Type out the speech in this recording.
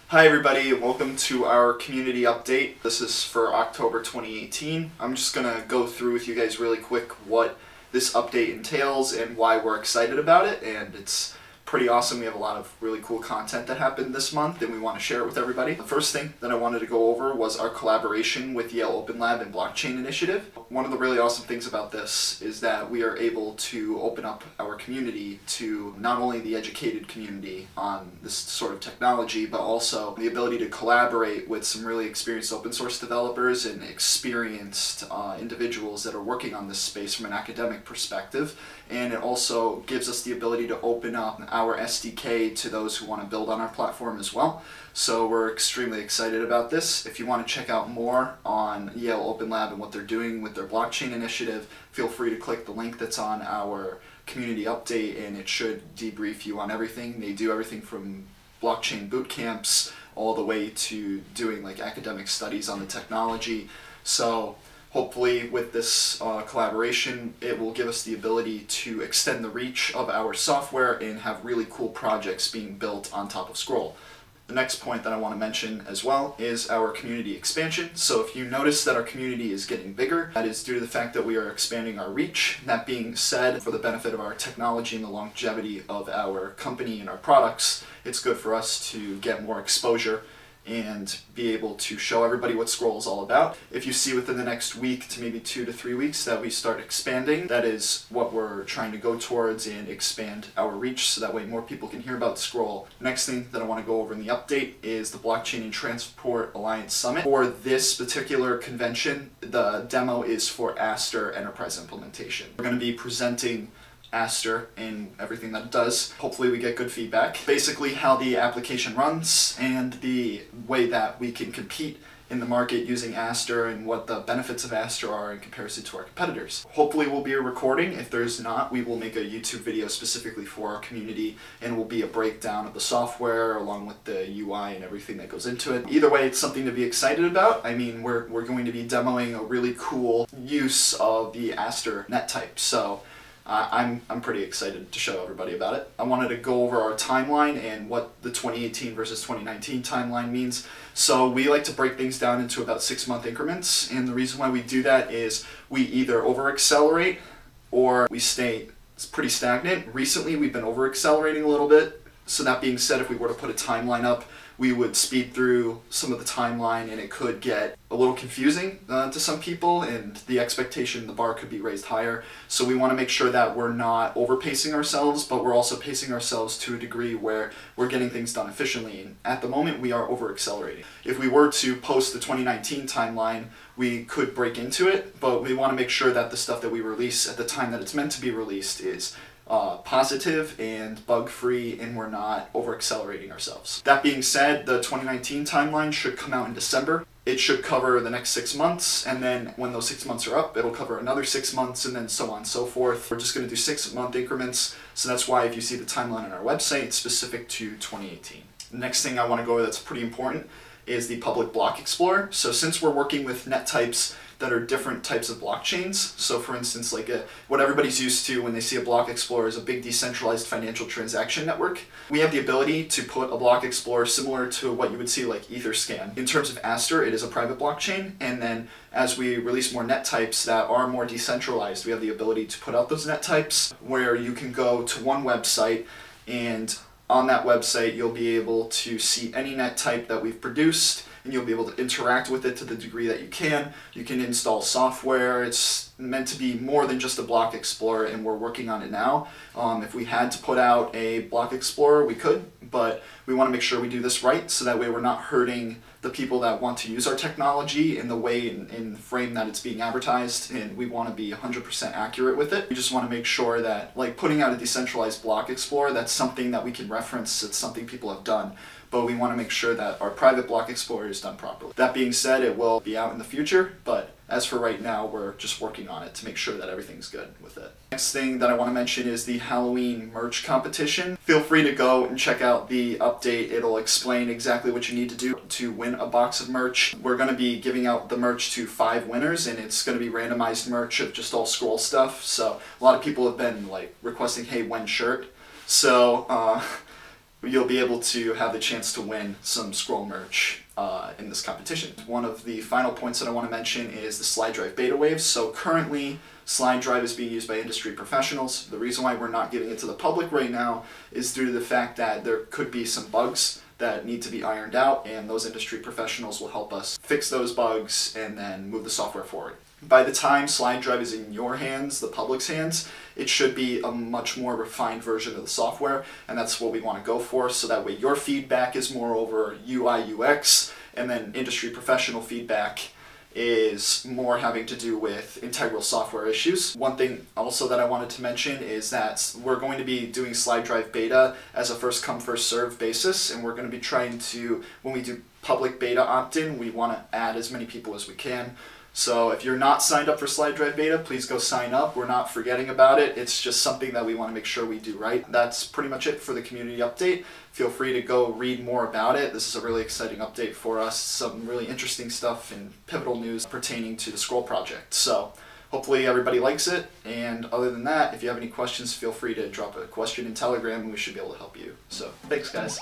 Hi everybody, welcome to our community update. This is for October 2018. I'm just gonna go through with you guys really quick what this update entails and why we're excited about it, and it's pretty awesome. We have a lot of really cool content that happened this month and we want to share it with everybody. The first thing that I wanted to go over was our collaboration with Yale Open Lab and Blockchain Initiative. One of the really awesome things about this is that we are able to open up our community to not only the educated community on this sort of technology, but also the ability to collaborate with some really experienced open source developers and experienced individuals that are working on this space from an academic perspective. And it also gives us the ability to open up our SDK to those who want to build on our platform as well. So we're extremely excited about this. If you want to check out more on Yale Open Lab and what they're doing with their blockchain initiative, feel free to click the link that's on our community update and it should debrief you on everything. They do everything from blockchain boot camps all the way to doing like academic studies on the technology. So hopefully with this collaboration, it will give us the ability to extend the reach of our software and have really cool projects being built on top of Scroll. The next point that I want to mention as well is our community expansion. So if you notice that our community is getting bigger, that is due to the fact that we are expanding our reach. That being said, for the benefit of our technology and the longevity of our company and our products, it's good for us to get more exposure and be able to show everybody what Scroll is all about. If you see within the next week to maybe 2 to 3 weeks that we start expanding, that is what we're trying to go towards and expand our reach so that way more people can hear about Scroll. Next thing that I want to go over in the update is the Blockchain and Transport Alliance Summit. For this particular convention, the demo is for Aster Enterprise Implementation. We're going to be presenting Aster and everything that it does. Hopefully we get good feedback. Basically how the application runs and the way that we can compete in the market using Aster and what the benefits of Aster are in comparison to our competitors. Hopefully we'll be a recording. If there's not, we will make a YouTube video specifically for our community and it will be a breakdown of the software along with the UI and everything that goes into it. Either way, it's something to be excited about. I mean, we're going to be demoing a really cool use of the Aster net type. So I'm pretty excited to show everybody about it. I wanted to go over our timeline and what the 2018 versus 2019 timeline means. So we like to break things down into about 6-month increments, and the reason why we do that is we either over-accelerate or we stay pretty stagnant. Recently we've been over-accelerating a little bit, so that being said, if we were to put a timeline up, we would speed through some of the timeline and it could get a little confusing to some people, and the expectation, the bar could be raised higher. So we want to make sure that we're not over-pacing ourselves, but we're also pacing ourselves to a degree where we're getting things done efficiently. And at the moment, we are over-accelerating. If we were to post the 2019 timeline, we could break into it, but we want to make sure that the stuff that we release at the time that it's meant to be released is positive and bug-free, and we're not over-accelerating ourselves. That being said, the 2019 timeline should come out in December. It should cover the next 6 months, and then when those 6 months are up, it'll cover another 6 months, and then so on and so forth. We're just going to do 6-month increments, so that's why if you see the timeline on our website, it's specific to 2018. The next thing I want to go over that's pretty important is the public block explorer. So since we're working with net types that are different types of blockchains, so for instance, like what everybody's used to when they see a block explorer is a big decentralized financial transaction network. We have the ability to put a block explorer similar to what you would see like Etherscan. In terms of Aster, it is a private blockchain, and then as we release more net types that are more decentralized, we have the ability to put out those net types where you can go to one website, and on that website you'll be able to see any net type that we've produced, and you'll be able to interact with it to the degree that you can. You can install software. It's meant to be more than just a block explorer, and we're working on it now. If we had to put out a block explorer, we could, but we want to make sure we do this right so that way we're not hurting the people that want to use our technology in the way in the frame that it's being advertised, and we want to be 100% accurate with it. We just want to make sure that, like, putting out a decentralized block explorer, that's something that we can reference. It's something people have done, but we want to make sure that our private block explorer is done properly. That being said, it will be out in the future, but as for right now, we're just working on it to make sure that everything's good with it. Next thing that I want to mention is the Halloween merch competition. Feel free to go and check out the update. It'll explain exactly what you need to do to win a box of merch. We're going to be giving out the merch to 5 winners, and it's going to be randomized merch of just all Scroll stuff. So a lot of people have been like requesting, hey, when shirt? So you'll be able to have the chance to win some scroll merch in this competition. One of the final points that I want to mention is the Slide Drive beta waves. So currently, Slide Drive is being used by industry professionals. The reason why we're not giving it to the public right now is due to the fact that there could be some bugs that need to be ironed out, and those industry professionals will help us fix those bugs and then move the software forward. By the time Slide Drive is in your hands, the public's hands, it should be a much more refined version of the software, and that's what we want to go for, so that way your feedback is more over UI, UX, and then industry professional feedback is more having to do with integral software issues. One thing also that I wanted to mention is that we're going to be doing Slide Drive beta as a first come first serve basis, and we're going to be trying to, when we do public beta opt-in, we want to add as many people as we can. So if you're not signed up for Slide Drive beta, please go sign up. We're not forgetting about it. It's just something that we want to make sure we do right. That's pretty much it for the community update. Feel free to go read more about it. This is a really exciting update for us. Some really interesting stuff and pivotal news pertaining to the Scroll project. So hopefully everybody likes it. And other than that, if you have any questions, feel free to drop a question in Telegram and we should be able to help you. So thanks, guys.